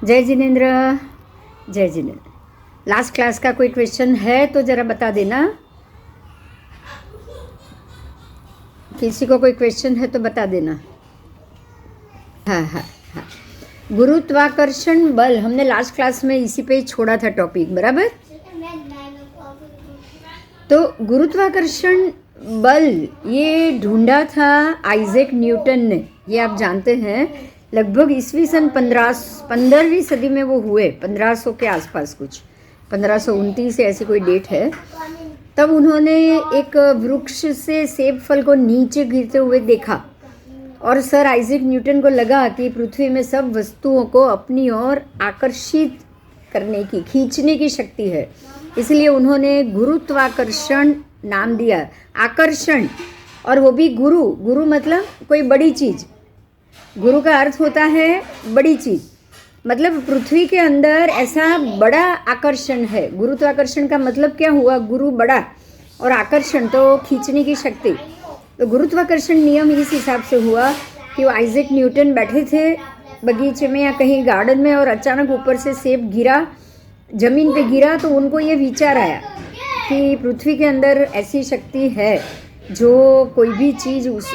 जय जिनेन्द्र, जय Jinendra. Last class का कोई क्वेश्चन है तो ज़रा बता देना। किसी को कोई क्वेश्चन है तो बता देना। हाँ हाँ हाँ, गुरुत्वाकर्षण बल हमने लास्ट क्लास में इसी पे छोड़ा था टॉपिक, बराबर। तो गुरुत्वाकर्षण बल ये ढूंढा था आइजैक न्यूटन ने, ये आप जानते हैं। लगभग ईस्वी सन 15वीं सदी में वो हुए, 1500 के आसपास, कुछ 1529 से ऐसी कोई डेट है। तब उन्होंने एक वृक्ष से सेब फल को नीचे गिरते हुए देखा और सर आइजैक न्यूटन को लगा कि पृथ्वी में सब वस्तुओं को अपनी ओर आकर्षित करने की, खींचने की शक्ति है। इसलिए उन्होंने गुरुत्वाकर्षण नाम दिया, आकर्षण। और वो भी गुरु, गुरु मतलब कोई बड़ी चीज़। गुरु का अर्थ होता है बड़ी चीज़, मतलब पृथ्वी के अंदर ऐसा बड़ा आकर्षण है। गुरुत्वाकर्षण का मतलब क्या हुआ? गुरु बड़ा और आकर्षण तो खींचने की शक्ति। तो गुरुत्वाकर्षण नियम इस हिसाब से हुआ कि वो आइजैक न्यूटन बैठे थे बगीचे में या कहीं गार्डन में और अचानक ऊपर से सेब गिरा, ज़मीन पे गिरा। तो उनको ये विचार आया कि पृथ्वी के अंदर ऐसी शक्ति है जो कोई भी चीज़ उस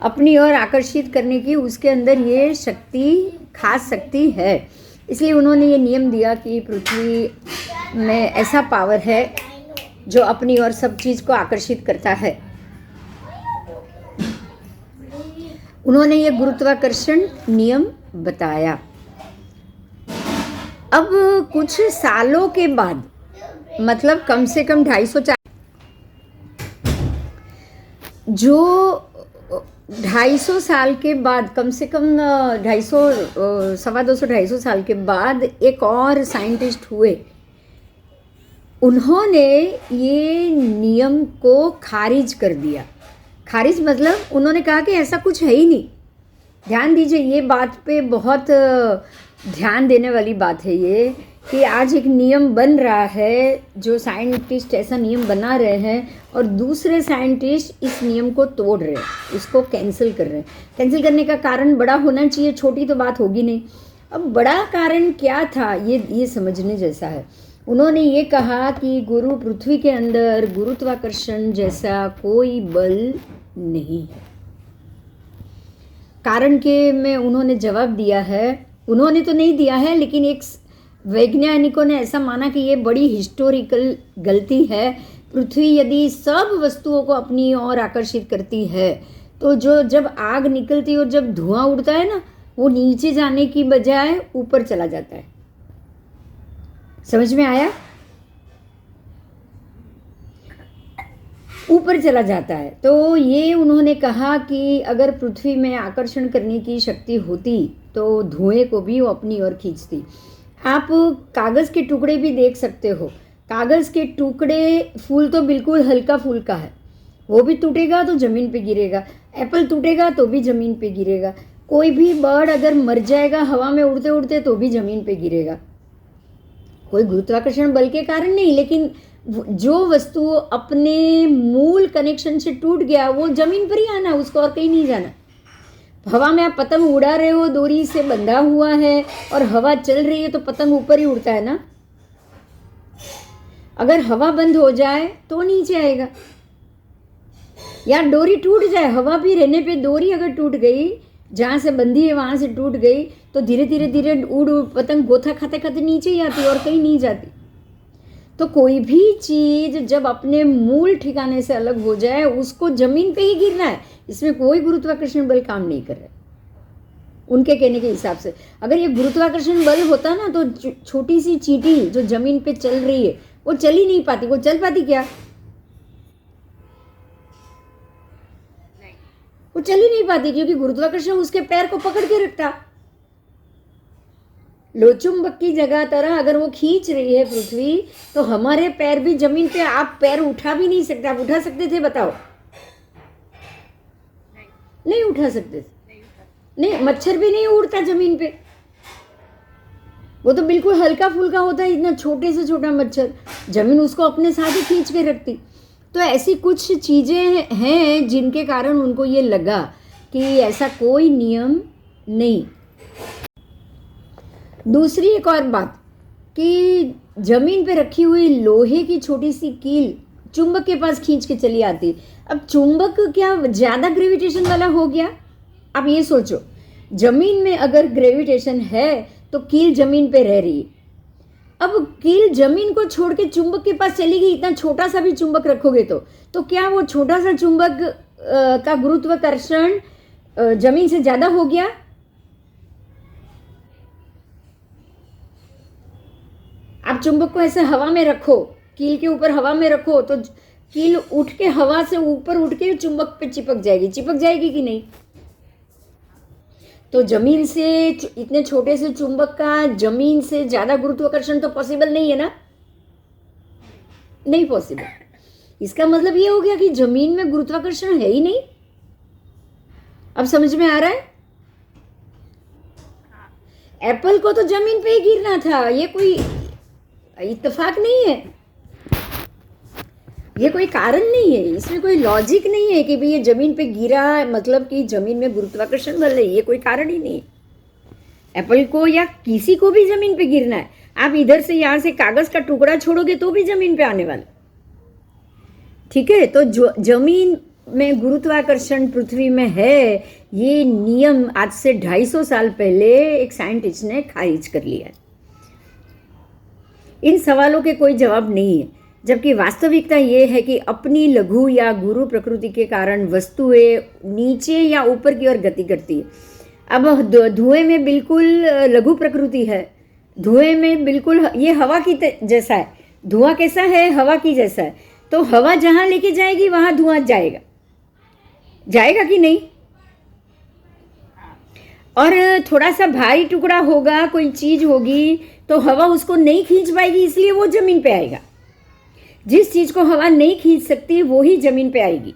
अपनी ओर आकर्षित करने की उसके अंदर ये शक्ति, खास शक्ति है। इसलिए उन्होंने ये नियम दिया कि पृथ्वी में ऐसा पावर है जो अपनी ओर सब चीज़ को आकर्षित करता है। उन्होंने ये गुरुत्वाकर्षण नियम बताया। अब कुछ सालों के बाद, मतलब कम से कम 250 जो 250 साल के बाद, कम से कम 250, 250 साल के बाद एक और साइंटिस्ट हुए। उन्होंने ये नियम को खारिज कर दिया। खारिज मतलब उन्होंने कहा कि ऐसा कुछ है ही नहीं। ध्यान दीजिए, ये बात पे बहुत ध्यान देने वाली बात है ये, कि आज एक नियम बन रहा है, जो साइंटिस्ट ऐसा नियम बना रहे हैं और दूसरे साइंटिस्ट इस नियम को तोड़ रहे हैं, उसको कैंसिल कर रहे हैं। कैंसिल करने का कारण बड़ा होना चाहिए, छोटी तो बात होगी नहीं। अब बड़ा कारण क्या था ये समझने जैसा है। उन्होंने ये कहा कि गुरु पृथ्वी के अंदर गुरुत्वाकर्षण जैसा कोई बल नहीं है। कारण के में उन्होंने जवाब दिया है, उन्होंने तो नहीं दिया है लेकिन एक वैज्ञानिकों ने ऐसा माना कि ये बड़ी हिस्टोरिकल गलती है। पृथ्वी यदि सब वस्तुओं को अपनी ओर आकर्षित करती है तो जब आग निकलती है और जब धुआं उड़ता है ना, वो नीचे जाने की बजाय ऊपर चला जाता है। समझ में आया? ऊपर चला जाता है। तो ये उन्होंने कहा कि अगर पृथ्वी में आकर्षण करने की शक्ति होती तो धुएं को भी वो अपनी ओर खींचती। आप कागज़ के टुकड़े भी देख सकते हो। कागज़ के टुकड़े, फूल तो बिल्कुल हल्का फुल्का है, वो भी टूटेगा तो ज़मीन पे गिरेगा। एप्पल टूटेगा तो भी ज़मीन पे गिरेगा। कोई भी बर्ड अगर मर जाएगा हवा में उड़ते उड़ते तो भी ज़मीन पे गिरेगा। कोई गुरुत्वाकर्षण बल के कारण नहीं, लेकिन जो वस्तु अपने मूल कनेक्शन से टूट गया वो ज़मीन पर ही आना, उसको और कहीं नहीं जाना। हवा में आप पतंग उड़ा रहे हो, डोरी से बंधा हुआ है और हवा चल रही है तो पतंग ऊपर ही उड़ता है ना। अगर हवा बंद हो जाए तो नीचे आएगा, या डोरी टूट जाए, हवा भी रहने पे डोरी अगर टूट गई, जहाँ से बंधी है वहाँ से टूट गई, तो धीरे धीरे धीरे उड़ पतंग गोथा खाते खाते नीचे ही आती और कहीं नहीं जाती। तो कोई भी चीज़ जब अपने मूल ठिकाने से अलग हो जाए उसको ज़मीन पे ही गिरना है। इसमें कोई गुरुत्वाकर्षण बल काम नहीं कर रहा है उनके कहने के हिसाब से। अगर ये गुरुत्वाकर्षण बल होता ना तो छोटी सी चींटी जो ज़मीन पे चल रही है वो चल ही नहीं पाती। वो चल पाती क्या? वो चल ही नहीं पाती, क्योंकि गुरुत्वाकर्षण उसके पैर को पकड़ के रखता। लोचुंबक की जगह तरह अगर वो खींच रही है पृथ्वी, तो हमारे पैर भी जमीन पे, आप पैर उठा भी नहीं सकते। आप उठा सकते थे? बताओ। नहीं उठा सकते थे। नहीं, मच्छर भी नहीं उड़ता जमीन पे, वो तो बिल्कुल हल्का फुल्का होता है। इतना छोटे से छोटा मच्छर, जमीन उसको अपने साथ ही खींच के रखती। तो ऐसी कुछ चीज़ें हैं जिनके कारण उनको ये लगा कि ऐसा कोई नियम नहीं। दूसरी एक और बात कि जमीन पे रखी हुई लोहे की छोटी सी कील चुंबक के पास खींच के चली आती। अब चुंबक क्या ज़्यादा ग्रेविटेशन वाला हो गया? आप ये सोचो, जमीन में अगर ग्रेविटेशन है तो कील जमीन पे रह रही है। अब कील जमीन को छोड़ के चुंबक के पास चली गई, इतना छोटा सा भी चुंबक रखोगे तो क्या वो छोटा सा चुंबक का गुरुत्वाकर्षण जमीन से ज्यादा हो गया? आप चुंबक को ऐसे हवा में रखो, कील के ऊपर हवा में रखो तो कील उठ के हवा से ऊपर उठ के चुंबक पे चिपक जाएगी कि नहीं? तो जमीन से इतने छोटे से चुंबक का जमीन से ज्यादा गुरुत्वाकर्षण तो पॉसिबल नहीं है ना, नहीं पॉसिबल। इसका मतलब ये हो गया कि जमीन में गुरुत्वाकर्षण है ही नहीं। अब समझ में आ रहा है? एप्पल को तो जमीन पे ही गिरना था, ये कोई इत्तेफाक नहीं है, ये कोई कारण नहीं है, इसमें कोई लॉजिक नहीं है कि भाई ये जमीन पे गिरा मतलब कि जमीन में गुरुत्वाकर्षण बल है, ये कोई कारण ही नहीं है। एप्पल को या किसी को भी जमीन पे गिरना है, आप इधर से यहाँ से कागज का टुकड़ा छोड़ोगे तो भी जमीन पे आने वाला। ठीक है, तो जो जमीन में गुरुत्वाकर्षण पृथ्वी में है, ये नियम आज से 250 साल पहले एक साइंटिस्ट ने खारिज कर लिया है। इन सवालों के कोई जवाब नहीं है, जबकि वास्तविकता ये है कि अपनी लघु या गुरु प्रकृति के कारण वस्तुएं नीचे या ऊपर की ओर गति करती है। अब धुएं में बिल्कुल लघु प्रकृति है, धुएं में बिल्कुल ये हवा की जैसा है। धुआं कैसा है? हवा की जैसा है। तो हवा जहां लेके जाएगी वहां धुआं जाएगा कि नहीं? और थोड़ा सा भारी टुकड़ा होगा, कोई चीज होगी तो हवा उसको नहीं खींच पाएगी, इसलिए वो जमीन पे आएगा। जिस चीज को हवा नहीं खींच सकती वो ही जमीन पे आएगी।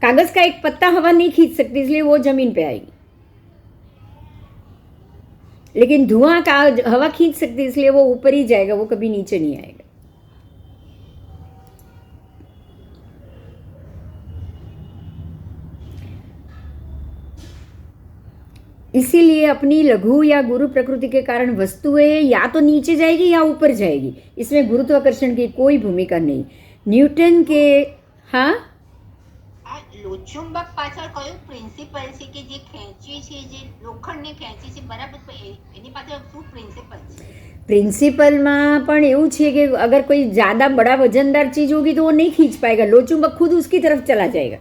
कागज का एक पत्ता हवा नहीं खींच सकती, इसलिए वो जमीन पे आएगी। लेकिन धुआं का हवा खींच सकती, इसलिए वो ऊपर ही जाएगा, वो कभी नीचे नहीं आएगा। इसीलिए अपनी लघु या गुरु प्रकृति के कारण वस्तुएं या तो नीचे जाएगी या ऊपर जाएगी, इसमें गुरुत्वाकर्षण की कोई भूमिका नहीं। न्यूटन के हाँ ચુંબક પાછળ કયું પ્રિન્સિપલ છે કે જે ખેંચે છે, જે લોખંડને ખેંચે છે, બરાબર? એની પાછળ શું પ્રિન્સિપલ છે? प्रिंसिपलમાં પણ એવું છે કે अगर कोई ज़्यादा बड़ा वजनदार चीज होगी तो वो नहीं खींच पाएगा, लोचुंबक खुद उसकी तरफ चला जाएगा।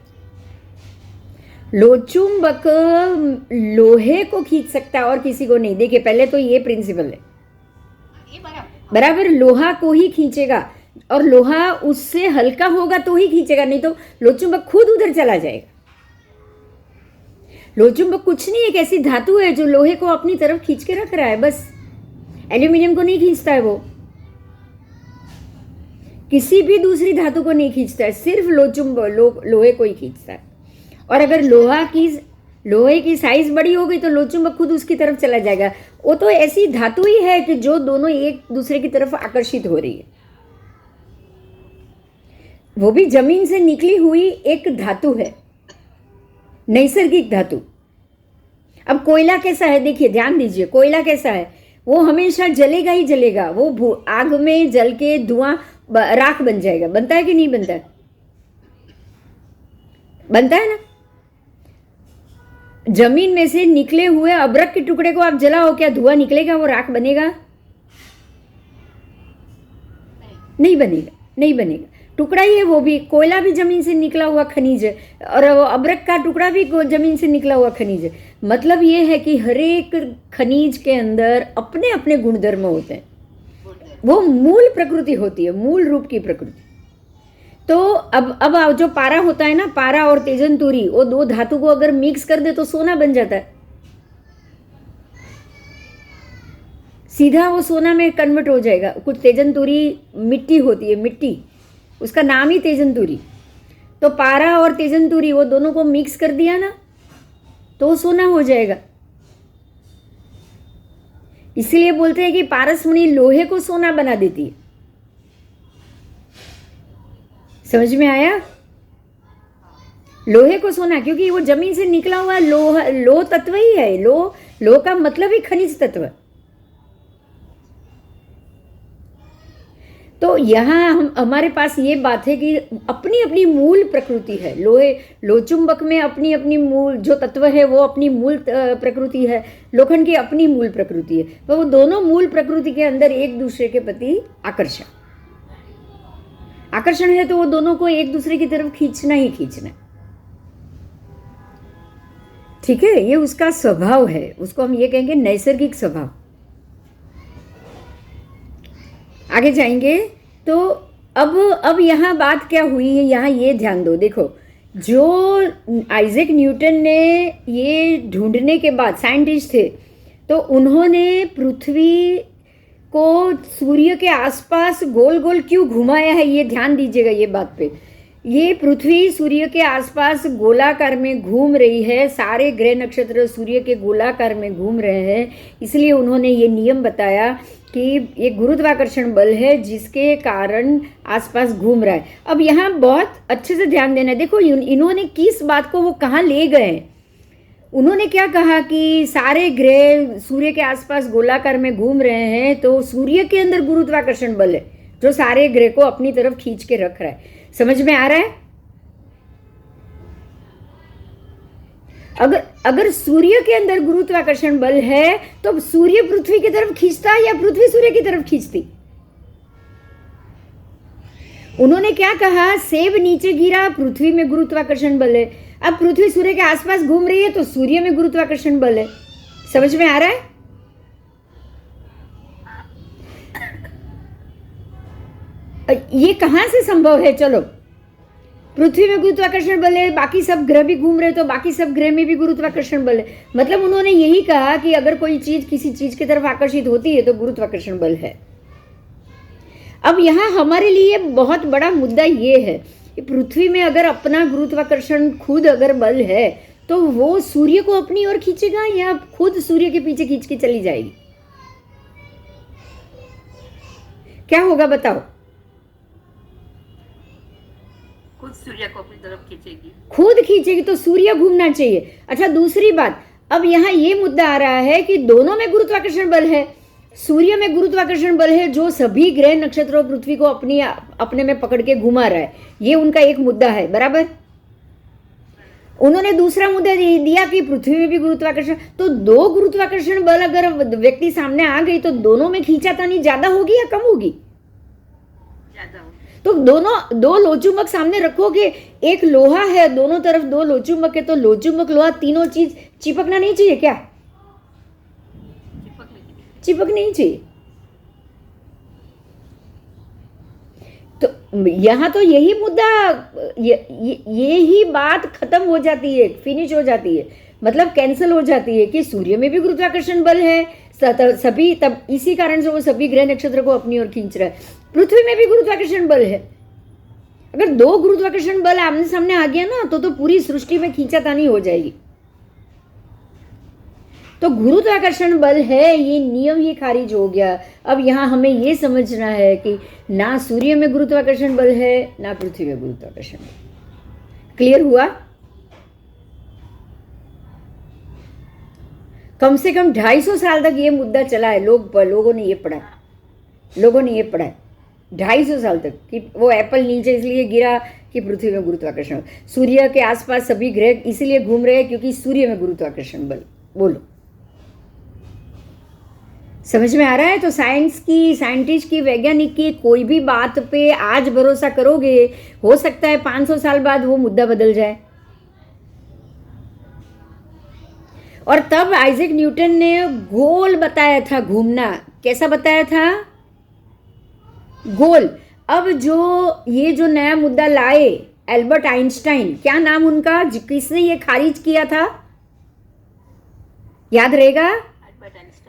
लोचुंबक लोहे को खींच सकता है और किसी को नहीं। देखिए, पहले तो ये प्रिंसिपल है, बराबर, लोहा को ही खींचेगा और लोहा उससे हल्का होगा तो ही खींचेगा, नहीं तो लोचुंबक खुद उधर चला जाएगा। लोचुंबक कुछ नहीं, एक ऐसी धातु है जो लोहे को अपनी तरफ खींच के रख रहा है, बस। एल्यूमिनियम को नहीं खींचता है, वो किसी भी दूसरी धातु को नहीं खींचता है, सिर्फ लोहे को ही खींचता है। और अगर लोहे की साइज बड़ी हो गई तो लोचुंबक खुद उसकी तरफ चला जाएगा। वो तो ऐसी धातु ही है कि जो दोनों एक दूसरे की तरफ आकर्षित हो रही है। वो भी जमीन से निकली हुई एक धातु है, नैसर्गिक धातु। अब कोयला कैसा है? देखिए, ध्यान दीजिए, कोयला कैसा है? वो हमेशा जलेगा ही जलेगा, वो आग में जल के धुआं राख बन जाएगा। बनता है कि नहीं बनता है? बनता है ना। जमीन में से निकले हुए अब्रक के टुकड़े को आप जलाओ, क्या धुआं निकलेगा? वो राख बनेगा? नहीं बनेगा, नहीं बनेगा। टुकड़ा ही है वो भी, कोयला भी जमीन से निकला हुआ खनिज है और वो अब्रक का टुकड़ा भी जमीन से निकला हुआ खनिज है। मतलब ये है कि हर एक खनिज के अंदर अपने अपने गुणधर्म होते हैं, वो मूल प्रकृति होती है, मूल रूप की प्रकृति। तो अब जो पारा होता है ना, पारा और तेजन तुरी, वो दो धातु को अगर मिक्स कर दे तो सोना बन जाता है, सीधा वो सोना में कन्वर्ट हो जाएगा। कुछ तेजन तुरी मिट्टी होती है, मिट्टी, उसका नाम ही तेजन तुरी। तो पारा और तेजन तुरी वो दोनों को मिक्स कर दिया ना तो सोना हो जाएगा। इसलिए बोलते हैं कि पारसमणि लोहे को सोना बना देती है। समझ में आया? लोहे को सोना, क्योंकि वो जमीन से निकला हुआ लोह तत्व ही है। लोह का मतलब ही खनिज तत्व। तो यहाँ हमारे पास ये बात है कि अपनी अपनी मूल प्रकृति है। लोहचुंबक में अपनी अपनी मूल जो तत्व है वो अपनी मूल प्रकृति है, लोखंड की अपनी मूल प्रकृति है। तो वो दोनों मूल प्रकृति के अंदर एक दूसरे के प्रति आकर्षण है, तो वो दोनों को एक दूसरे की तरफ खींचना ही खींचना। ठीक है, ये उसका स्वभाव है, उसको हम ये कहेंगे नैसर्गिक स्वभाव। आगे जाएंगे तो अब यहाँ बात क्या हुई है, यहाँ ये ध्यान दो। देखो, जो आइजैक न्यूटन ने ये ढूंढने के बाद, साइंटिस्ट थे, तो उन्होंने पृथ्वी को सूर्य के आसपास गोल गोल क्यों घुमाया है, ये ध्यान दीजिएगा ये बात पे। ये पृथ्वी सूर्य के आसपास गोलाकार में घूम रही है, सारे ग्रह नक्षत्र सूर्य के गोलाकार में घूम रहे हैं, इसलिए उन्होंने ये नियम बताया कि ये गुरुत्वाकर्षण बल है जिसके कारण आसपास घूम रहा है। अब यहाँ बहुत अच्छे से ध्यान देना है। देखो, इन्होंने किस बात को वो कहाँ ले गए। उन्होंने क्या कहा कि सारे ग्रह सूर्य के आसपास गोलाकार में घूम रहे हैं, तो सूर्य के अंदर गुरुत्वाकर्षण बल है जो सारे ग्रह को अपनी तरफ खींच के रख रहा है। समझ में आ रहा है? अगर सूर्य के अंदर गुरुत्वाकर्षण बल है तो सूर्य पृथ्वी की तरफ खींचता या पृथ्वी सूर्य की तरफ खींचती? उन्होंने क्या कहा, सेब नीचे गिरा, पृथ्वी में गुरुत्वाकर्षण बल है। अब पृथ्वी सूर्य के आसपास घूम रही है तो सूर्य में गुरुत्वाकर्षण बल है। समझ में आ रहा है? ये कहां से संभव है? चलो, पृथ्वी में गुरुत्वाकर्षण बल है, बाकी सब ग्रह भी घूम रहे, तो बाकी सब ग्रह में भी गुरुत्वाकर्षण बल है। मतलब उन्होंने यही कहा कि अगर कोई चीज किसी चीज की तरफ आकर्षित होती है तो गुरुत्वाकर्षण बल है। अब यहाँ हमारे लिए बहुत बड़ा मुद्दा ये है कि पृथ्वी में अगर अपना गुरुत्वाकर्षण खुद अगर बल है तो वो सूर्य को अपनी ओर खींचेगा या खुद सूर्य के पीछे खींच के चली जाएगी? क्या होगा बताओ? खुद सूर्य को अपनी तरफ खींचेगी। खुद खींचेगी तो सूर्य घूमना चाहिए। अच्छा, दूसरी बात, अब यहाँ ये मुद्दा आ रहा है कि दोनों में गुरुत्वाकर्षण बल है। सूर्य में गुरुत्वाकर्षण बल है जो सभी ग्रह नक्षत्रों पृथ्वी को अपने में पकड़ के घुमा रहा है, ये उनका एक मुद्दा है, बराबर। उन्होंने दूसरा मुद्दा दिया कि पृथ्वी में भी गुरुत्वाकर्षण, तो दो गुरुत्वाकर्षण बल अगर व्यक्ति सामने आ गई तो दोनों में खींचातानी ज्यादा होगी या कम होगी? ज्यादा होगी। तो दो लोचुंबक सामने रखोगे, एक लोहा है, दोनों तरफ दो लोचुंबक है, तो लोचुंबक लोहा तीनों चीज चिपकना नहीं चाहिए क्या? चिपक नहीं चाहिए। तो यहां तो यही मुद्दा, ये ही बात खत्म हो जाती है, फिनिश हो जाती है, मतलब कैंसिल हो जाती है कि सूर्य में भी गुरुत्वाकर्षण बल है, सभी तब इसी कारण से वो सभी ग्रह नक्षत्र को अपनी ओर खींच रहा है। पृथ्वी में भी गुरुत्वाकर्षण बल है। अगर दो गुरुत्वाकर्षण बल आमने सामने आ गया ना तो पूरी सृष्टि में खींचातानी हो जाएगी। तो गुरुत्वाकर्षण बल है, ये नियम ही खारिज हो गया। अब यहाँ हमें ये समझना है कि ना सूर्य में गुरुत्वाकर्षण बल है ना पृथ्वी में गुरुत्वाकर्षण बल। क्लियर हुआ? कम से कम 250 साल तक ये मुद्दा चला है, लोगों ने ये पढ़ा, 250 साल तक कि वो एप्पल नीचे इसलिए गिरा कि पृथ्वी में गुरुत्वाकर्षण, सूर्य के आसपास सभी ग्रह इसलिए घूम रहे हैं क्योंकि सूर्य में गुरुत्वाकर्षण बल। बोलो, समझ में आ रहा है? तो साइंटिस्ट की, वैज्ञानिक की कोई भी बात पे आज भरोसा करोगे, हो सकता है 500 साल बाद वो मुद्दा बदल जाए। और तब आइजैक न्यूटन ने गोल बताया था घूमना। कैसा बताया था? गोल। अब जो नया मुद्दा लाए एल्बर्ट आइंस्टाइन, क्या नाम उनका, किसने ये खारिज किया था? याद रहेगा?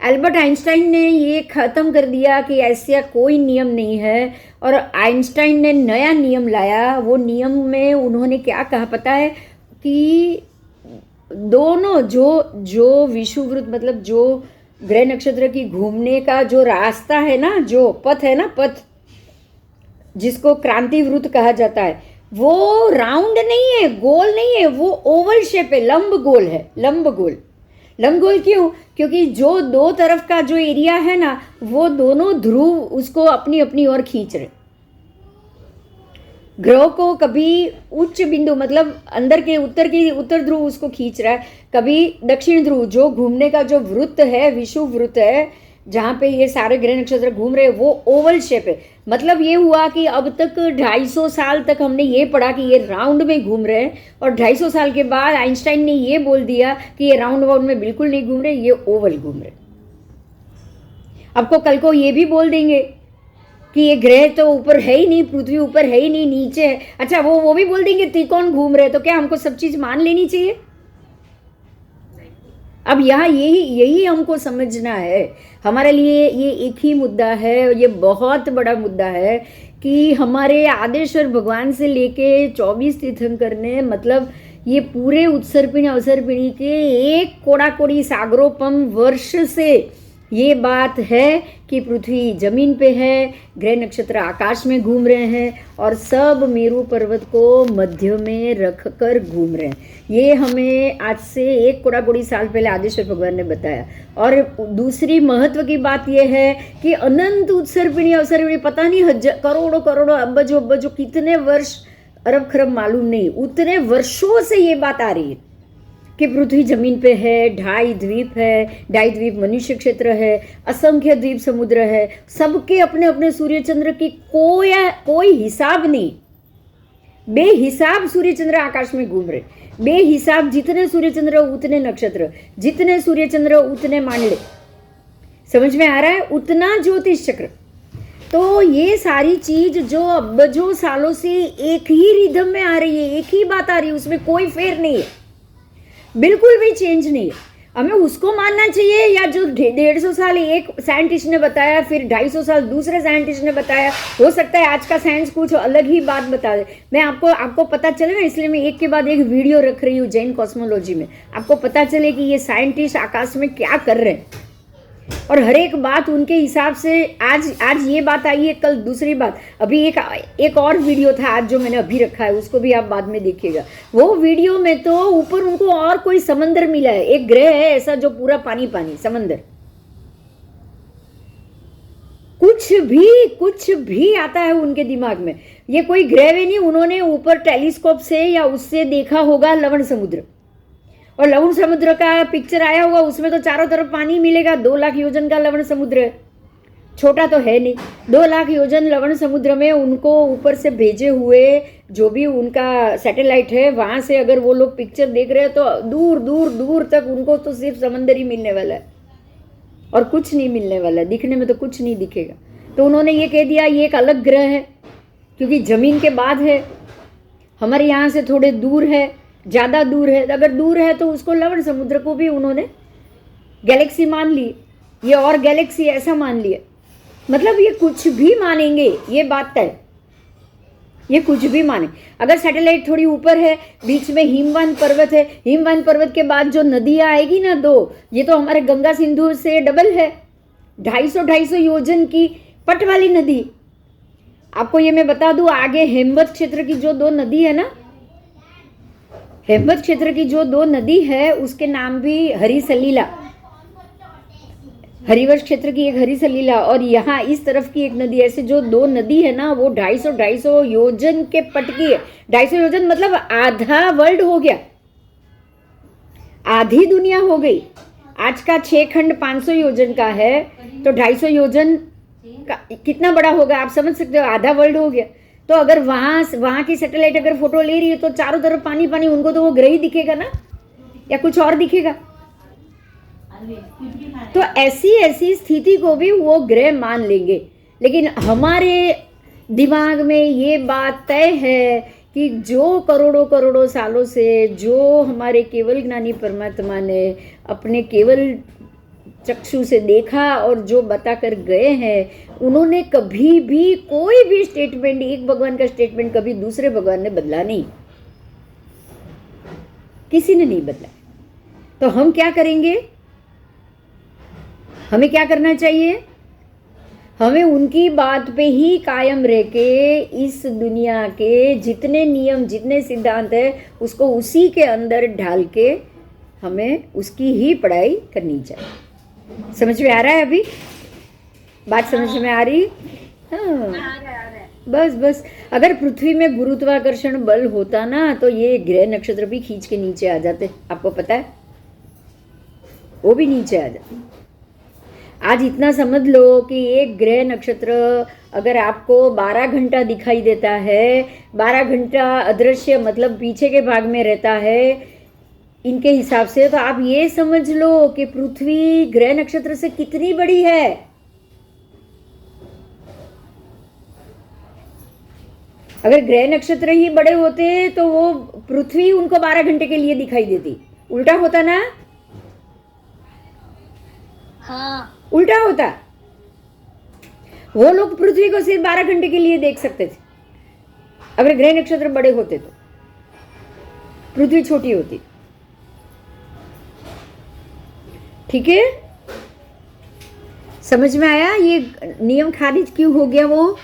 एल्बर्ट आइंस्टाइन ने ये खत्म कर दिया कि ऐसा कोई नियम नहीं है, और आइंस्टाइन ने नया नियम लाया। वो नियम में उन्होंने क्या कहा पता है कि दोनों जो विषुववृत्त, मतलब जो ग्रह नक्षत्र की घूमने का जो रास्ता है ना, जो पथ है ना, पथ जिसको क्रांति वृत्त कहा जाता है, वो राउंड नहीं है, गोल नहीं है, वो ओवल शेप है, लंब गोल है, लंब गोल। लंबगोल क्यों? क्योंकि जो दो तरफ का जो एरिया है ना, वो दोनों ध्रुव उसको अपनी अपनी ओर खींच रहे। ग्रह को कभी उच्च बिंदु मतलब अंदर के उत्तर ध्रुव उसको खींच रहा है, कभी दक्षिण ध्रुव जो घूमने का जो वृत्त है, विषुव वृत्त है, जहाँ पे ये सारे ग्रह नक्षत्र घूम रहे हैं, वो ओवल शेप है। मतलब ये हुआ कि अब तक 250 साल तक हमने ये पढ़ा कि ये राउंड में घूम रहे हैं, और 250 साल के बाद आइंस्टाइन ने ये बोल दिया कि ये राउंड वाउंड में बिल्कुल नहीं घूम रहे, ये ओवल घूम रहे। आपको कल को ये भी बोल देंगे कि ये ग्रह तो ऊपर है ही नहीं, पृथ्वी ऊपर है ही नहीं, नीचे है। अच्छा, वो भी बोल देंगे त्रिकोण घूम रहे, तो क्या हमको सब चीज मान लेनी चाहिए? अब यहाँ यही हमको समझना है। हमारे लिए ये एक ही मुद्दा है, और ये बहुत बड़ा मुद्दा है कि हमारे आदेश्वर भगवान से लेके 24 तीर्थंकर ने, मतलब ये पूरे उत्सर्पिणी अवसर्पिणी के एक कोड़ा कोड़ी सागरोपम वर्ष से ये बात है कि पृथ्वी जमीन पे है, ग्रह नक्षत्र आकाश में घूम रहे हैं, और सब मेरू पर्वत को मध्य में रख कर घूम रहे हैं। ये हमें आज से एक कोड़ा कोड़ी साल पहले आदेश्वर भगवान ने बताया। और दूसरी महत्व की बात यह है कि अनंत उत्सर्पिणी अवसर्पिणी, पता नहीं करोड़ों करोड़ों अब्बजों कितने वर्ष, अरब खरब मालूम नहीं, उतने वर्षों से ये बात आ रही है कि पृथ्वी जमीन पे है, 2.5 द्वीप है, 2.5 द्वीप मनुष्य है, असंख्य द्वीप समुद्र है, सबके अपने अपने सूर्य चंद्र की कोई हिसाब नहीं। बेहिसाब सूर्य चंद्र आकाश में घूम रहे, बेहिसाब, जितने सूर्य चंद्र उतने नक्षत्र, जितने सूर्य चंद्र उतने मांडले। समझ में आ रहा है? उतना ज्योतिष चक्र। तो ये सारी चीज जो अब्बजों सालों से एक ही रिदम में आ रही है, एक ही बात आ रही है, उसमें कोई फेर नहीं है, बिल्कुल भी चेंज नहीं है। हमें उसको मानना चाहिए, या जो 150 साल एक साइंटिस्ट ने बताया, फिर 250 साल दूसरे साइंटिस्ट ने बताया। हो सकता है आज का साइंस कुछ अलग ही बात बता दे। मैं आपको पता चले ना, इसलिए मैं एक के बाद एक वीडियो रख रही हूँ जैन कॉस्मोलॉजी में, आपको पता चले कि ये साइंटिस्ट आकाश में क्या कर रहे हैं, और हर एक बात उनके हिसाब से। आज ये बात आई है, कल दूसरी बात। अभी एक और वीडियो था आज जो मैंने अभी रखा है, उसको भी आप बाद में देखिएगा। वो वीडियो में तो ऊपर उनको और कोई समंदर मिला है, एक ग्रह है ऐसा जो पूरा पानी समंदर, कुछ भी आता है उनके दिमाग में। ये कोई ग्रह भी नहीं, उन्होंने ऊपर टेलीस्कोप से या उससे देखा होगा लवण समुद्र, और लवण समुद्र का पिक्चर आया होगा, उसमें तो चारों तरफ पानी मिलेगा। 2 लाख योजन का लवण समुद्र है, छोटा तो है नहीं। 2 लाख योजन लवण समुद्र में उनको ऊपर से भेजे हुए जो भी उनका सैटेलाइट है, वहां से अगर वो लोग पिक्चर देख रहे हैं तो दूर दूर दूर तक उनको तो सिर्फ समंदर ही मिलने वाला है, और कुछ नहीं मिलने वाला है, दिखने में तो कुछ नहीं दिखेगा। तो उन्होंने ये कह दिया ये एक अलग ग्रह है, क्योंकि जमीन के बाद है, हमारे यहाँ से थोड़े दूर है, ज़्यादा दूर है। अगर दूर है तो उसको लवण समुद्र को भी उन्होंने गैलेक्सी मान ली, ये और गैलेक्सी ऐसा मान लिया। मतलब ये कुछ भी मानेंगे, ये बात तय, ये कुछ भी माने। अगर सैटेलाइट थोड़ी ऊपर है, बीच में हिमवंत पर्वत है, हिमवंत पर्वत के बाद जो नदियाँ आएगी ना 2, ये तो हमारे गंगा सिंधु से डबल है, 250 योजन की पट वाली नदी। आपको ये मैं बता दूं, आगे हेमवत क्षेत्र की जो 2 नदी है ना, हेमवत क्षेत्र की जो 2 नदी है उसके नाम भी हरी सलीला, हरिवंश क्षेत्र की एक हरी सलीला, और यहाँ इस तरफ की एक नदी। ऐसे जो 2 नदी है ना, वो 250 योजन के पट की है। 250 योजन मतलब आधा वर्ल्ड हो गया, आधी दुनिया हो गई। आज का 6 खंड 500 योजन का है, तो 250 योजन का कितना बड़ा होगा आप समझ सकते हो, आधा वर्ल्ड हो गया। तो अगर वहाँ की सैटेलाइट अगर फोटो ले रही है तो चारों तरफ पानी पानी, उनको तो वो ग्रह ही दिखेगा ना, या कुछ और दिखेगा? तो ऐसी स्थिति को भी वो ग्रह मान लेंगे। लेकिन हमारे दिमाग में ये बात तय है कि जो करोड़ों सालों से जो हमारे केवल ज्ञानी परमात्मा ने अपने केवल चक्षु से देखा और जो बता कर गए हैं, उन्होंने कभी भी कोई भी स्टेटमेंट, एक भगवान का स्टेटमेंट कभी दूसरे भगवान ने बदला नहीं, किसी ने नहीं बदला। तो हम क्या करेंगे? हमें क्या करना चाहिए? हमें उनकी बात पे ही कायम रह के इस दुनिया के जितने नियम, जितने सिद्धांत है, उसको उसी के अंदर ढाल के हमें उसकी ही पढ़ाई करनी चाहिए। समझ में आ रहा है अभी? बात समझ में आ रही? हाँ, बस बस। अगर पृथ्वी में गुरुत्वाकर्षण बल होता ना तो ये ग्रह नक्षत्र भी खींच के नीचे आ जाते, आपको पता है? वो भी नीचे आ जाते। आज इतना समझ लो कि एक ग्रह नक्षत्र अगर आपको 12 घंटा दिखाई देता है, 12 घंटा अदृश्य मतलब पीछे के भाग में रहता है इनके हिसाब से, तो आप ये समझ लो कि पृथ्वी ग्रह नक्षत्र से कितनी बड़ी है। अगर ग्रह नक्षत्र ही बड़े होते तो वो पृथ्वी उनको 12 घंटे के लिए दिखाई देती। उल्टा होता ना? हाँ, उल्टा होता। वो लोग पृथ्वी को सिर्फ 12 घंटे के लिए देख सकते थे। अगर ग्रह नक्षत्र बड़े होते तो पृथ्वी छोटी होती। ठीक है, समझ में आया? ये नियम खारिज क्यों हो गया वो?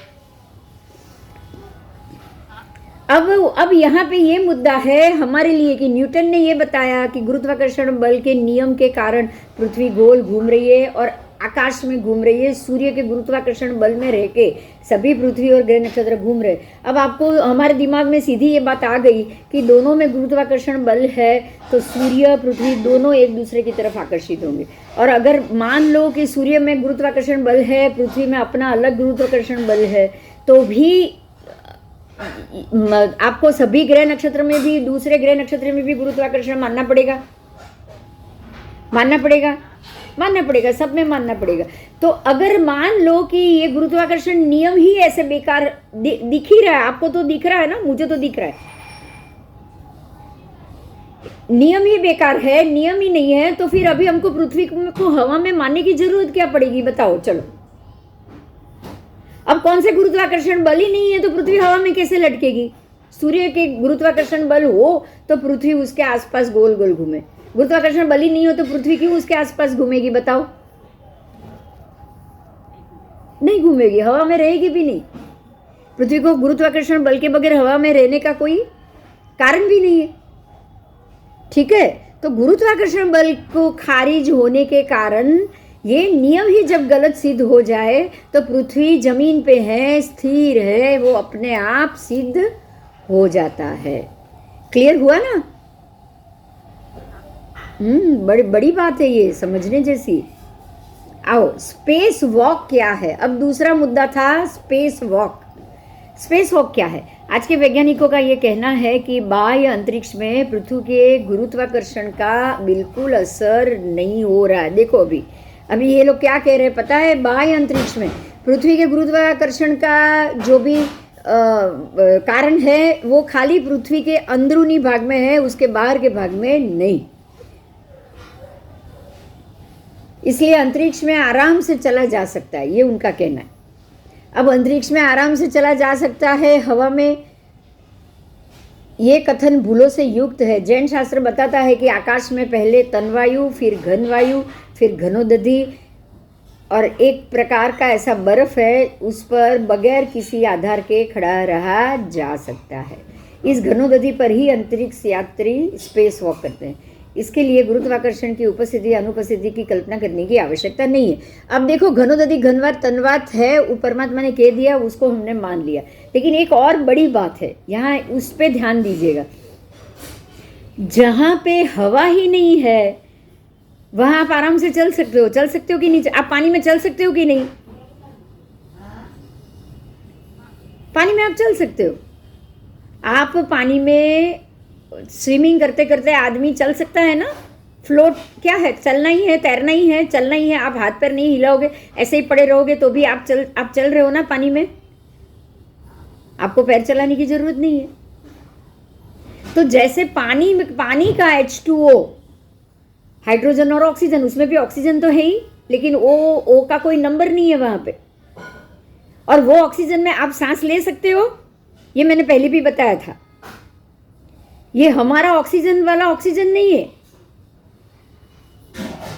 अब यहाँ पे ये मुद्दा है हमारे लिए कि न्यूटन ने ये बताया कि गुरुत्वाकर्षण बल के नियम के कारण पृथ्वी गोल घूम रही है और आकाश में घूम रही है। सूर्य के गुरुत्वाकर्षण बल में रह के सभी पृथ्वी और ग्रह नक्षत्र घूम रहे। अब आपको हमारे दिमाग में सीधी ये बात आ गई कि दोनों में गुरुत्वाकर्षण बल है तो सूर्य पृथ्वी दोनों एक दूसरे की तरफ आकर्षित होंगे। और अगर मान लो कि सूर्य में गुरुत्वाकर्षण बल है, पृथ्वी में अपना अलग गुरुत्वाकर्षण बल है, तो भी आपको सभी ग्रह नक्षत्र में भी दूसरे ग्रह नक्षत्र में भी गुरुत्वाकर्षण मानना पड़ेगा, मानना पड़ेगा, सब में मानना पड़ेगा। तो अगर मान लो कि ये गुरुत्वाकर्षण नियम ही ऐसे बेकार दिख ही रहा है, आपको तो दिख रहा है ना, मुझे तो दिख रहा है, नियम ही बेकार है, नियम ही नहीं है, तो फिर अभी हमको पृथ्वी को हवा में मानने की जरूरत क्या पड़ेगी? बताओ। चलो, अब कौन से गुरुत्वाकर्षण बल ही नहीं है तो पृथ्वी हवा में कैसे लटकेगी? सूर्य के गुरुत्वाकर्षण बल हो तो पृथ्वी उसके आसपास गोल गोल घूमे। गुरुत्वाकर्षण बल ही नहीं हो तो पृथ्वी क्यों उसके आसपास घूमेगी? बताओ। नहीं घूमेगी, हवा में रहेगी भी नहीं। पृथ्वी को गुरुत्वाकर्षण बल के बगैर हवा में रहने का कोई कारण भी नहीं है। ठीक है, तो गुरुत्वाकर्षण बल को खारिज होने के कारण ये नियम ही जब गलत सिद्ध हो जाए तो पृथ्वी जमीन पे है, स्थिर है, वो अपने आप सिद्ध हो जाता है। क्लियर हुआ ना? बड़ी बात है ये, समझने जैसी। आओ, स्पेस वॉक क्या है? अब दूसरा मुद्दा था स्पेस वॉक। स्पेस वॉक क्या है? आज के वैज्ञानिकों का ये कहना है कि बाह्य अंतरिक्ष में पृथ्वी के गुरुत्वाकर्षण का बिल्कुल असर नहीं हो रहा है। देखो अभी ये लोग क्या कह रहे हैं पता है? बाह्य अंतरिक्ष में पृथ्वी के गुरुत्वाकर्षण का जो भी कारण है वो खाली पृथ्वी के अंदरूनी भाग में है, उसके बाहर के भाग में नहीं। इसलिए अंतरिक्ष में आराम से चला जा सकता है, ये उनका कहना है। अब अंतरिक्ष में आराम से चला जा सकता है, हवा में, ये कथन भूलों से युक्त है। जैन शास्त्र बताता है कि आकाश में पहले तनवायु, फिर घनवायु, फिर घनोदधि और एक प्रकार का ऐसा बर्फ है उस पर बगैर किसी आधार के खड़ा रहा जा सकता है। इस घनोदधि पर ही अंतरिक्ष यात्री स्पेस वॉक करते हैं। इसके लिए गुरुत्वाकर्षण की उपस्थिति अनुपस्थिति की कल्पना करने की आवश्यकता नहीं है। अब देखो, घनोदधि घनवात तनवात है, वो परमात्मा ने कह दिया, उसको हमने मान लिया। लेकिन एक और बड़ी बात है, यहाँ उस पर ध्यान दीजिएगा। जहाँ पे हवा ही नहीं है वहाँ आप आराम से चल सकते हो कि नहीं? आप पानी में चल सकते हो कि नहीं? पानी में आप चल सकते हो। आप पानी में स्विमिंग करते करते आदमी चल सकता है ना? फ्लोट क्या है? चलना ही है, तैरना ही है, चलना ही है। आप हाथ पैर नहीं हिलाओगे, ऐसे ही पड़े रहोगे तो भी आप चल रहे हो ना पानी में। आपको पैर चलाने की जरूरत नहीं है। तो जैसे पानी का H2O, हाइड्रोजन और ऑक्सीजन, उसमें भी ऑक्सीजन तो है ही, लेकिन ओ का कोई नंबर नहीं है वहां पे। और वो ऑक्सीजन में आप सांस ले सकते हो, ये मैंने पहले भी बताया था। ये हमारा ऑक्सीजन वाला ऑक्सीजन नहीं है।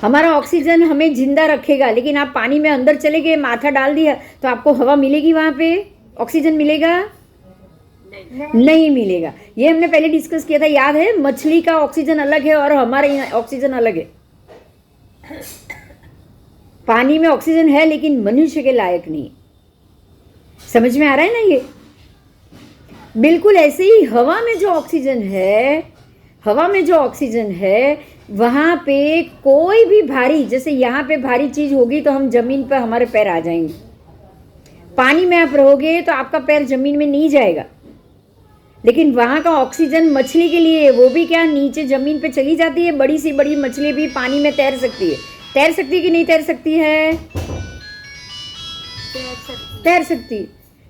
हमारा ऑक्सीजन हमें जिंदा रखेगा, लेकिन आप पानी में अंदर चले गए, माथा डाल दिया तो आपको हवा मिलेगी? वहां पे ऑक्सीजन मिलेगा? नहीं मिलेगा। ये हमने पहले डिस्कस किया था, याद है? मछली का ऑक्सीजन अलग है और हमारे यहाँ ऑक्सीजन अलग है। पानी में ऑक्सीजन है लेकिन मनुष्य के लायक नहीं। समझ में आ रहा है ना ये? बिल्कुल ऐसे ही हवा में जो ऑक्सीजन है, हवा में जो ऑक्सीजन है, वहां पे कोई भी भारी, जैसे यहाँ पे भारी चीज होगी तो हम जमीन पर हमारे पैर आ जाएंगे। पानी में आप रहोगे तो आपका पैर जमीन में नहीं जाएगा। लेकिन वहां का ऑक्सीजन मछली के लिए, वो भी क्या नीचे जमीन पे चली जाती है। बड़ी सी बड़ी मछली भी पानी में तैर सकती है। तैर सकती है कि नहीं तैर सकती है? तैर सकती।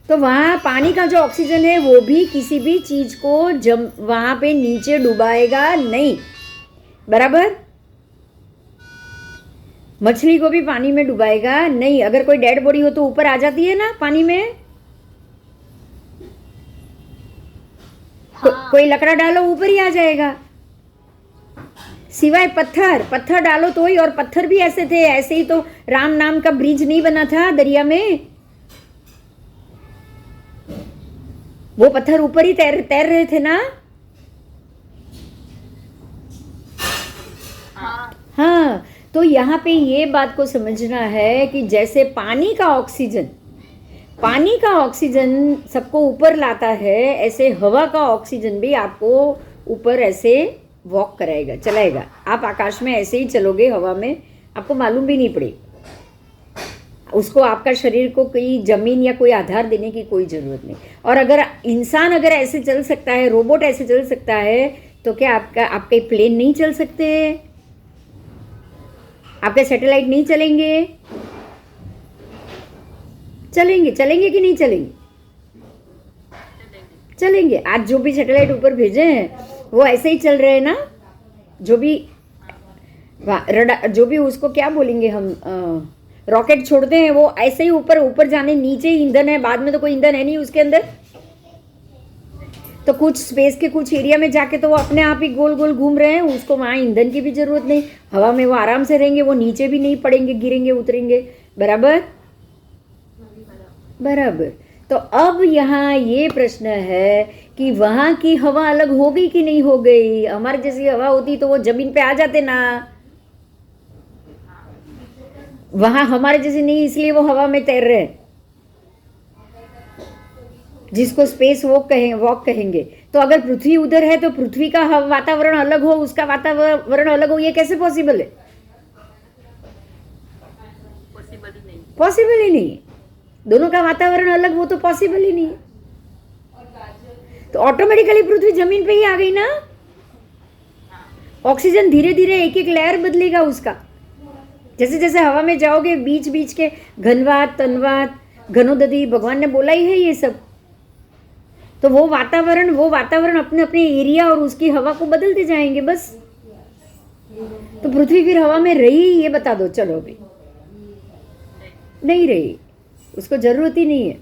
तो वहाँ पानी का जो ऑक्सीजन है वो भी किसी भी चीज को वहाँ पे नीचे डुबाएगा नहीं। बराबर? मछली को भी पानी में डुबाएगा नहीं। अगर कोई डेड बॉडी हो तो ऊपर आ जाती है ना पानी में। कोई लकड़ा डालो ऊपर ही आ जाएगा, सिवाय पत्थर डालो तो ही। और पत्थर भी ऐसे थे, ऐसे ही तो राम नाम का ब्रिज नहीं बना था दरिया में। वो पत्थर ऊपर ही तैर रहे थे ना। हाँ, तो यहाँ पे ये बात को समझना है कि जैसे पानी का ऑक्सीजन सबको ऊपर लाता है, ऐसे हवा का ऑक्सीजन भी आपको ऊपर ऐसे वॉक कराएगा, चलाएगा। आप आकाश में ऐसे ही चलोगे हवा में, आपको मालूम भी नहीं पड़ेगा। उसको आपका शरीर को कोई जमीन या कोई आधार देने की कोई ज़रूरत नहीं। और अगर इंसान अगर ऐसे चल सकता है, रोबोट ऐसे चल सकता है, तो क्या आपके प्लेन नहीं चल सकते? आपके सैटेलाइट नहीं चलेंगे? चलेंगे कि नहीं चलेंगे? चलेंगे। आज जो भी सैटेलाइट ऊपर भेजे हैं वो ऐसे ही चल रहे हैं ना। जो भी उसको क्या बोलेंगे हम, रॉकेट छोड़ते हैं, वो ऐसे ही ऊपर जाने, नीचे ही ईंधन है, बाद में तो कोई ईंधन है नहीं उसके अंदर। तो कुछ स्पेस के कुछ एरिया में जाके तो वो अपने आप ही गोल गोल घूम रहे हैं, उसको वहाँ ईंधन की भी जरूरत नहीं। हवा में वो आराम से रहेंगे, वो नीचे भी नहीं पड़ेंगे, गिरेंगे, उतरेंगे। बराबर? तो अब यहाँ ये प्रश्न है कि वहाँ की हवा अलग हो गई कि नहीं हो गई? हमारे जैसी हवा होती तो वो जमीन पे आ जाते ना। वहाँ हमारे जैसे नहीं, इसलिए वो हवा में तैर रहे हैं, जिसको स्पेस वॉक कहेंगे। तो अगर पृथ्वी उधर है तो पृथ्वी का वातावरण अलग हो, उसका वातावरण अलग हो, ये कैसे पॉसिबल है? पॉसिबल ही नहीं। दोनों का वातावरण अलग हो तो पॉसिबल ही नहीं है। तो ऑटोमेटिकली पृथ्वी जमीन पे ही आ गई ना। ऑक्सीजन धीरे धीरे एक एक लेयर बदलेगा उसका। जैसे जैसे हवा में जाओगे, बीच बीच के घनवात, तनवात, घनोदधि, भगवान ने बोला ही है ये सब। तो वो वातावरण अपने अपने एरिया और उसकी हवा को बदलते जाएंगे बस। तो पृथ्वी फिर हवा में रही, ये बता दो। चलो अभी नहीं रही, उसको जरूरत ही नहीं है।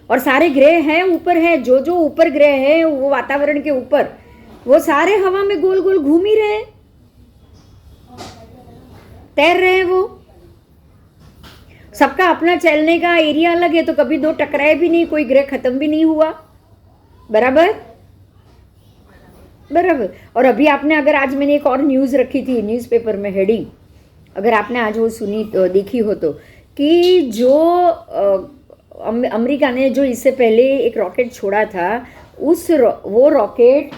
और सारे ग्रह हैं ऊपर है, जो जो ऊपर ग्रह है वो वातावरण के ऊपर, वो सारे हवा में गोल गोल घूम ही रहे हैं, तैर रहे हैं। वो सबका अपना चलने का एरिया अलग है, तो कभी दो टकराए भी नहीं, कोई ग्रह खत्म भी नहीं हुआ। बराबर? और अभी आपने, अगर आज मैंने एक और न्यूज़ रखी थी न्यूज़पेपर में, हेडिंग, अगर आपने आज वो सुनी देखी हो तो, कि जो अमेरिका ने जो इससे पहले एक रॉकेट छोड़ा था, वो रॉकेट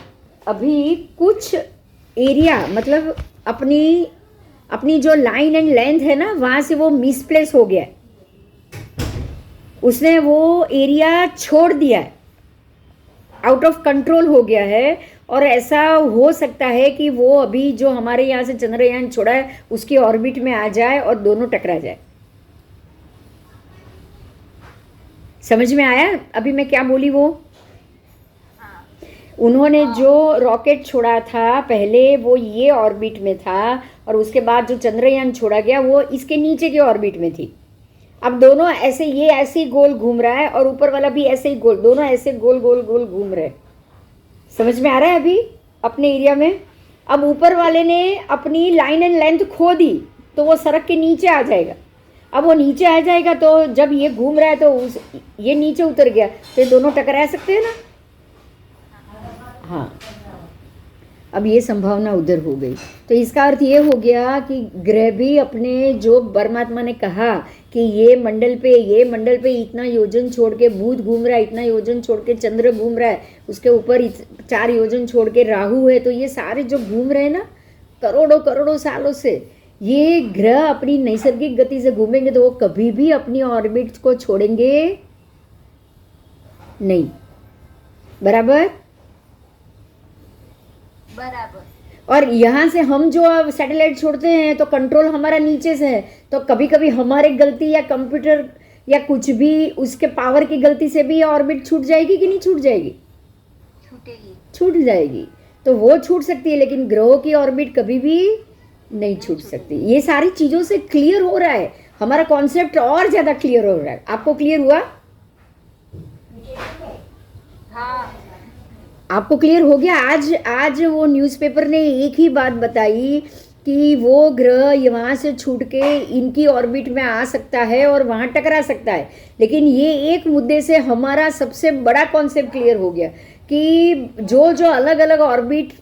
अभी कुछ एरिया, मतलब अपनी जो लाइन एंड लेंथ है ना, वहाँ से वो मिसप्लेस हो गया है। उसने वो एरिया छोड़ दिया है, आउट ऑफ कंट्रोल हो गया है। और ऐसा हो सकता है कि वो अभी जो हमारे यहाँ से चंद्रयान छोड़ा है उसकी ऑर्बिट में आ जाए और दोनों टकरा जाए। समझ में आया अभी मैं क्या बोली? वो उन्होंने जो रॉकेट छोड़ा था पहले, वो ये ऑर्बिट में था, और उसके बाद जो चंद्रयान छोड़ा गया वो इसके नीचे के ऑर्बिट में थी। अब दोनों ऐसे, ये ऐसे ही गोल घूम रहा है और ऊपर वाला भी ऐसे ही गोल, दोनों ऐसे गोल गोल गोल घूम रहे हैं। समझ में आ रहा है अभी अपने एरिया में? अब ऊपर वाले ने अपनी लाइन एंड लेंथ खो दी तो वो सड़क के नीचे आ जाएगा। अब वो नीचे आ जाएगा तो जब ये घूम रहा है तो ये नीचे उतर गया, तो ये दोनों टकरा सकते हैं ना। हाँ, अब ये संभावना उधर हो गई। तो इसका अर्थ ये हो गया कि ग्रह भी अपने, जो परमात्मा ने कहा कि ये मंडल पे इतना योजन छोड़ के बुध घूम रहा है, इतना योजन छोड़ के चंद्र घूम रहा है, उसके ऊपर 4 योजन छोड़ के राहु है, तो ये सारे जो घूम रहे हैं ना करोड़ों करोड़ों सालों से, ये ग्रह अपनी नैसर्गिक गति से घूमेंगे तो वो कभी भी अपनी ऑर्बिट को छोड़ेंगे नहीं। बराबर। और यहाँ से हम जो सैटेलाइट छोड़ते हैं तो कंट्रोल हमारा नीचे से है, तो कभी कभी हमारे गलती या कंप्यूटर या कुछ भी उसके पावर की गलती से भी ऑर्बिट छूट जाएगी कि नहीं छूट जाएगी? छूट जाएगी। तो वो छूट सकती है, लेकिन ग्रहों की ऑर्बिट कभी भी नहीं छूट सकती। ये सारी चीज़ों से क्लियर हो रहा है, हमारा कॉन्सेप्ट और ज़्यादा क्लियर हो रहा है। आपको क्लियर हुआ? हाँ, आपको क्लियर हो गया? आज वो न्यूज़पेपर ने एक ही बात बताई कि वो ग्रह यहाँ से छूट के इनकी ऑर्बिट में आ सकता है और वहाँ टकरा सकता है, लेकिन ये एक मुद्दे से हमारा सबसे बड़ा कॉन्सेप्ट क्लियर हो गया कि जो जो अलग अलग ऑर्बिट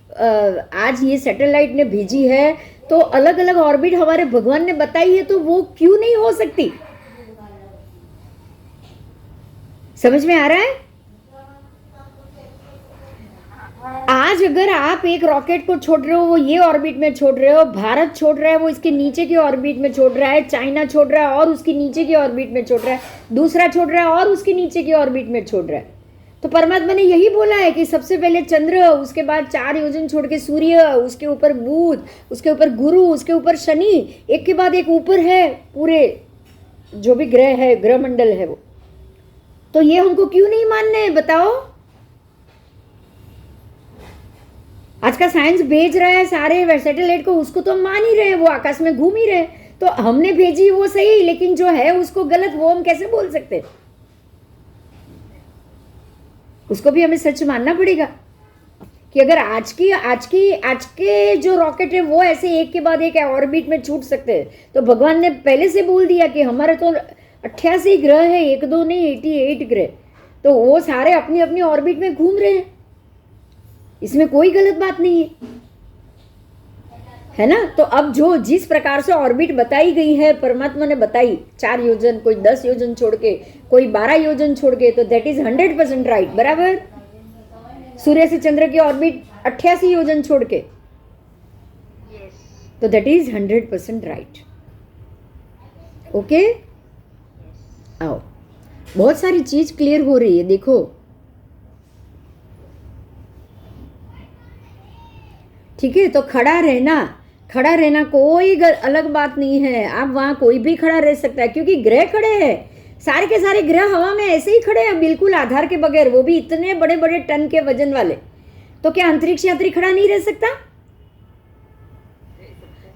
आज ये सैटेलाइट ने भेजी है, तो अलग अलग ऑर्बिट हमारे भगवान ने बताई है, तो वो क्यों नहीं हो सकती? समझ में आ रहा है? आज अगर आप एक रॉकेट को छोड़ रहे हो, वो ये ऑर्बिट में छोड़ रहे हो, भारत छोड़ रहा है वो इसके नीचे की ऑर्बिट में छोड़ रहा है, चाइना छोड़ रहा है और उसकी नीचे की ऑर्बिट में छोड़ रहा है, दूसरा छोड़ रहा है और उसकी नीचे की ऑर्बिट में छोड़ रहा है, तो परमात्मा ने यही बोला है कि सबसे पहले चंद्र, उसके बाद 4 योजन छोड़ के सूर्य, उसके ऊपर बुध, उसके ऊपर गुरु, उसके ऊपर शनि, एक के बाद एक ऊपर है पूरे जो भी ग्रह है, ग्रह मंडल है वो। तो ये हमको क्यों नहीं मानना है बताओ? आज का साइंस भेज रहा है सारे सैटेलाइट को, उसको तो हम मान ही रहे हैं, वो आकाश में घूम ही रहे हैं। तो हमने भेजी वो सही, लेकिन जो है उसको गलत, वो हम कैसे बोल सकते? उसको भी हमें सच मानना पड़ेगा कि अगर आज के जो रॉकेट है वो ऐसे एक के बाद एक ऑर्बिट में छूट सकते हैं, तो भगवान ने पहले से बोल दिया कि हमारे तो 88 ग्रह है, 1-2 नहीं 88 ग्रह, तो वो सारे अपनी अपनी ऑर्बिट में घूम रहे हैं, इसमें कोई गलत बात नहीं है ना? तो अब जो जिस प्रकार से ऑर्बिट बताई गई है, परमात्मा ने बताई 4 योजन, कोई 10 योजन छोड़ के, कोई 12 योजन छोड़ के, तो दैट इज 100% राइट। बराबर। सूर्य से चंद्र की ऑर्बिट 88 योजन छोड़ के, तो दैट इज 100% राइट। ओके, आओ, बहुत सारी चीज क्लियर हो रही है। देखो, ठीक है, तो खड़ा रहना कोई अलग बात नहीं है। आप वहाँ कोई भी खड़ा रह सकता है, क्योंकि ग्रह खड़े हैं, सारे के सारे ग्रह हवा में ऐसे ही खड़े हैं, बिल्कुल आधार के बगैर, वो भी इतने बड़े बड़े टन के वजन वाले। तो क्या अंतरिक्ष यात्री खड़ा नहीं रह सकता?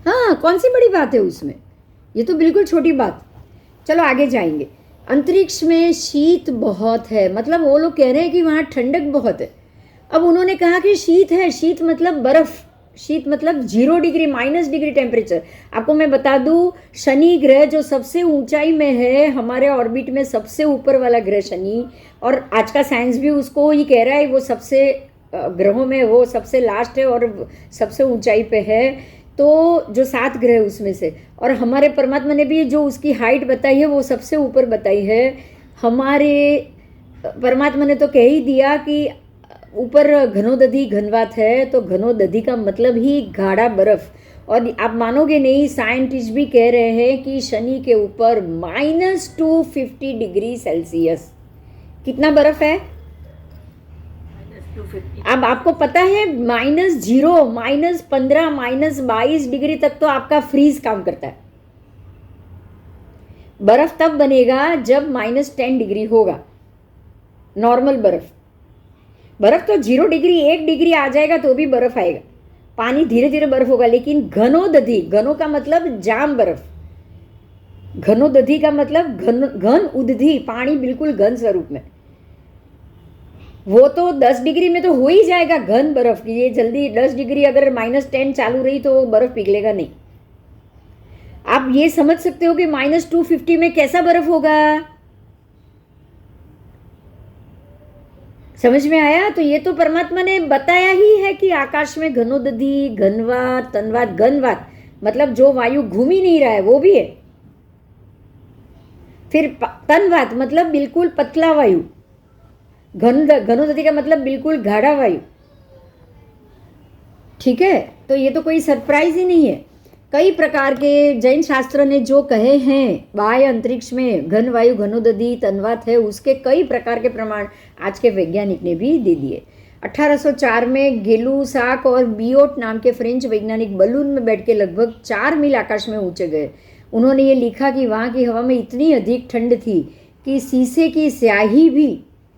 हाँ, कौन सी बड़ी बात है उसमें? ये तो बिल्कुल छोटी बात। चलो आगे जाएंगे। अंतरिक्ष में शीत बहुत है, मतलब वो लोग कह रहे हैं कि वहाँ ठंडक बहुत है। अब उन्होंने कहा कि शीत है, शीत मतलब बर्फ, शीत मतलब 0 डिग्री, -डिग्री टेम्परेचर। आपको मैं बता दूं, शनि ग्रह जो सबसे ऊंचाई में है हमारे ऑर्बिट में, सबसे ऊपर वाला ग्रह शनि, और आज का साइंस भी उसको ही कह रहा है, वो सबसे ग्रहों में वो सबसे लास्ट है और सबसे ऊंचाई पे है। तो जो 7 ग्रह उसमें से, और हमारे परमात्मा ने भी जो उसकी हाइट बताई है वो सबसे ऊपर बताई है। हमारे परमात्मा ने तो कह ही दिया कि ऊपर घनोदधि घनवात है, तो घनोदधि का मतलब ही गाढ़ा बर्फ। और आप मानोगे नहीं, साइंटिस्ट भी कह रहे हैं कि शनि के ऊपर -250 डिग्री सेल्सियस कितना बर्फ है? अब आपको पता है -0, -15, -22 डिग्री तक तो आपका फ्रीज काम करता है। बर्फ तब बनेगा जब -10 डिग्री होगा, नॉर्मल बर्फ तो 0 डिग्री, 1 डिग्री आ जाएगा तो भी बर्फ आएगा, पानी धीरे धीरे बर्फ होगा। लेकिन घनोदधि, घनों का मतलब जाम बर्फ, घनोदधि का मतलब घन उदधि, पानी बिल्कुल घन स्वरूप में, वो तो 10 डिग्री में तो हो ही जाएगा घन बर्फ। ये जल्दी 10 डिग्री अगर -10 चालू रही तो बर्फ पिघलेगा नहीं। आप ये समझ सकते हो कि -250 में कैसा बर्फ होगा? समझ में आया? तो ये तो परमात्मा ने बताया ही है कि आकाश में घनोदधि, घनवात, तनवात। घनवात मतलब जो वायु घूम ही नहीं रहा है वो भी है। फिर तनवात मतलब बिल्कुल पतला वायु। घनोदधि का मतलब बिल्कुल गाढ़ा वायु। ठीक है, तो ये तो कोई सरप्राइज ही नहीं है। कई प्रकार के जैन शास्त्र ने जो कहे हैं बाह्य अंतरिक्ष में घन वायु, घनोदधि, तनवात है, उसके कई प्रकार के प्रमाण आज के वैज्ञानिक ने भी दे दिए। 1804 में गेलू साक और बियोट नाम के फ्रेंच वैज्ञानिक बलून में बैठ के लगभग 4 मील आकाश में ऊंचे गए। उन्होंने ये लिखा कि वहाँ की हवा में इतनी अधिक ठंड थी कि शीशे की स्याही भी,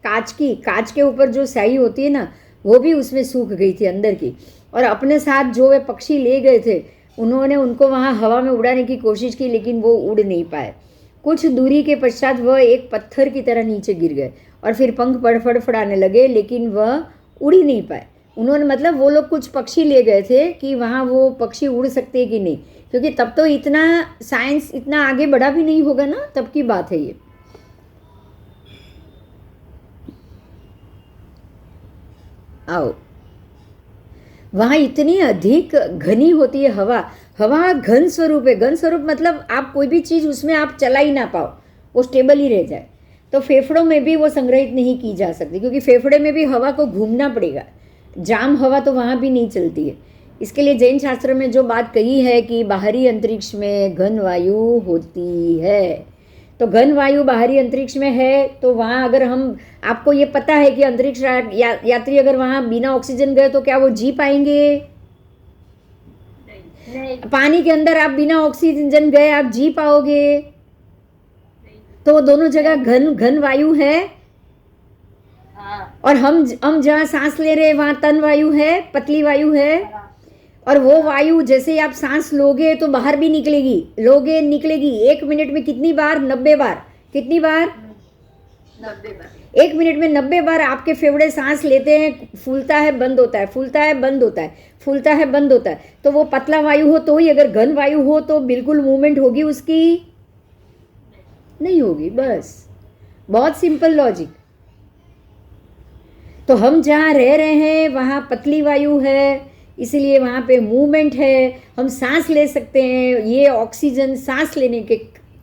कांच के ऊपर जो स्याही होती है ना, वो भी उसमें सूख गई थी अंदर की। और अपने साथ जो वे पक्षी ले गए थे, उन्होंने उनको वहाँ हवा में उड़ाने की कोशिश की, लेकिन वो उड़ नहीं पाए। कुछ दूरी के पश्चात वह एक पत्थर की तरह नीचे गिर गए और फिर पंख फड़फड़ाने लगे, लेकिन वह उड़ ही नहीं पाए। उन्होंने मतलब वो लोग कुछ पक्षी ले गए थे कि वहाँ वो पक्षी उड़ सकते हैं कि नहीं, क्योंकि तब तो इतना साइंस इतना आगे बढ़ा भी नहीं होगा ना, तब की बात है ये। आओ, वहाँ इतनी अधिक घनी होती है हवा। हवा घन स्वरूप है। घन स्वरूप मतलब आप कोई भी चीज़ उसमें आप चला ही ना पाओ, वो स्टेबल ही रह जाए। तो फेफड़ों में भी वो संग्रहित नहीं की जा सकती, क्योंकि फेफड़े में भी हवा को घूमना पड़ेगा। जाम हवा तो वहाँ भी नहीं चलती है। इसके लिए जैन शास्त्र में जो बात कही है कि बाहरी अंतरिक्ष में घन वायु होती है, तो घन वायु बाहरी अंतरिक्ष में है, तो वहाँ अगर हम, आपको ये पता है कि अंतरिक्ष यात्री अगर वहाँ बिना ऑक्सीजन गए तो क्या वो जी पाएंगे? नहीं। पानी के अंदर आप बिना ऑक्सीजन गए आप जी पाओगे? तो वो दोनों जगह घन वायु है। और हम जहाँ सांस ले रहे हैं वहाँ तन वायु है, पतली वायु है। और वो वायु जैसे आप सांस लोगे तो बाहर भी निकलेगी। 1 मिनट में कितनी बार? 90 बार। कितनी बार? 90 बार। 1 मिनट में 90 बार आपके फेफड़े सांस लेते हैं, फूलता है बंद होता है, फूलता है बंद होता है, फूलता है बंद होता है। तो वो पतला वायु हो तो ही, अगर घन वायु हो तो बिल्कुल मूवमेंट होगी उसकी? नहीं होगी। बस, बहुत सिंपल लॉजिक। तो हम जहाँ रह रहे हैं वहाँ पतली वायु है, इसीलिए वहाँ पे मूवमेंट है, हम सांस ले सकते हैं, ये ऑक्सीजन सांस लेने के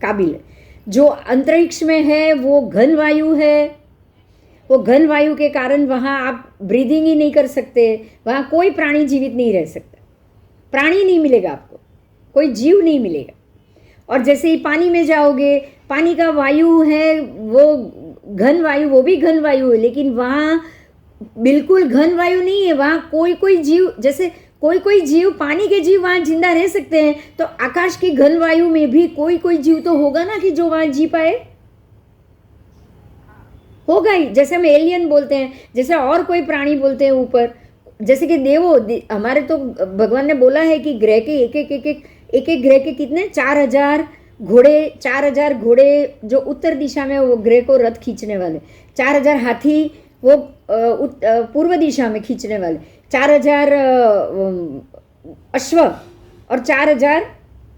काबिल है। जो अंतरिक्ष में है वो घन वायु है। वो घन वायु के कारण वहाँ आप ब्रीदिंग ही नहीं कर सकते, वहाँ कोई प्राणी जीवित नहीं रह सकता। प्राणी नहीं मिलेगा आपको, कोई जीव नहीं मिलेगा। और जैसे ही पानी में जाओगे, पानी का वायु है वो घन वायु, वो भी घन वायु है, लेकिन वहाँ बिल्कुल घन वायु नहीं है। वहाँ कोई जीव, जैसे कोई जीव, पानी के जीव वहाँ जिंदा रह सकते हैं, तो आकाश की घन वायु में भी कोई जीव तो होगा ना कि जो वहाँ जी पाए? होगा ही। जैसे हम एलियन बोलते हैं, जैसे और कोई प्राणी बोलते हैं ऊपर, जैसे कि हमारे तो भगवान ने बोला है कि ग्रह के एक ग्रह के कितने 4000 घोड़े, 4000 घोड़े जो उत्तर दिशा में वो ग्रह को रथ खींचने वाले, 4000 हाथी वो पूर्व दिशा में खींचने वाले, 4000 अश्व और 4000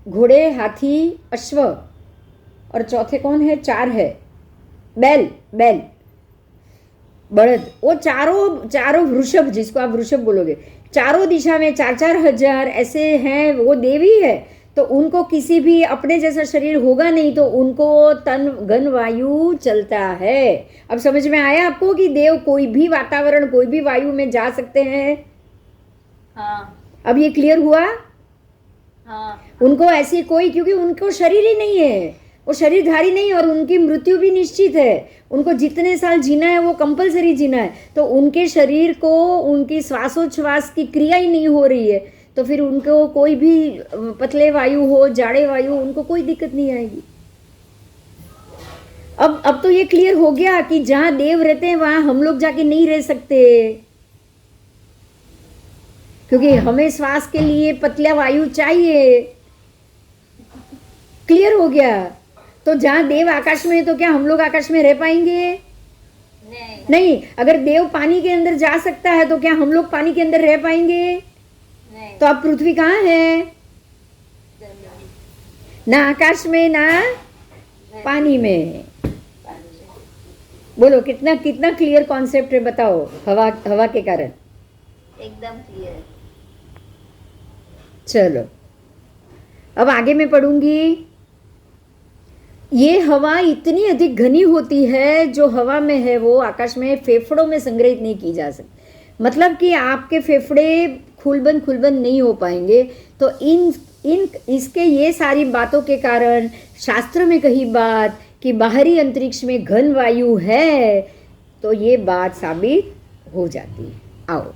घोड़े, हाथी, अश्व, और चौथे कौन है? 4 है बैल, बड़द। वो चारों वृषभ, जिसको आप वृषभ बोलोगे, चारों दिशा में 4-4 हजार ऐसे हैं। वो देवी है, तो उनको किसी भी अपने जैसा शरीर होगा नहीं, तो उनको तन घन वायु चलता है। अब समझ में आया आपको कि देव कोई भी वातावरण, कोई भी वायु में जा सकते हैं? हाँ। अब ये क्लियर हुआ? हाँ। उनको ऐसी कोई, क्योंकि उनको शरीर ही नहीं है, वो शरीरधारी नहीं, और उनकी मृत्यु भी निश्चित है। उनको जितने साल जीना है वो कंपलसरी जीना है, तो उनके शरीर को उनकी श्वासोच्छ्वास की क्रिया ही नहीं हो रही है, तो फिर उनको कोई भी पतले वायु हो, जाड़े वायु, उनको कोई दिक्कत नहीं आएगी। अब तो ये क्लियर हो गया कि जहाँ देव रहते हैं वहाँ हम लोग जाके नहीं रह सकते, क्योंकि हमें श्वास के लिए पतला वायु चाहिए। क्लियर हो गया? तो जहाँ देव आकाश में है तो क्या हम लोग आकाश में रह पाएंगे? नहीं। अगर देव पानी के अंदर जा सकता है तो क्या हम लोग पानी के अंदर रह पाएंगे? नहीं। तो अब पृथ्वी कहाँ है? ना आकाश में ना पानी में। बोलो कितना कितना क्लियर कॉन्सेप्ट है, बताओ। हवा हवा के कारण एकदम क्लियर। चलो अब आगे मैं पढ़ूंगी। ये हवा इतनी अधिक घनी होती है, जो हवा में है वो आकाश में फेफड़ों में संग्रहित नहीं की जा सकती। मतलब कि आपके फेफड़े खुलबंद नहीं हो पाएंगे। तो इन इन इसके ये सारी बातों के कारण शास्त्र में कही बात कि बाहरी अंतरिक्ष में घन वायु है, तो ये बात साबित हो जाती है। आओ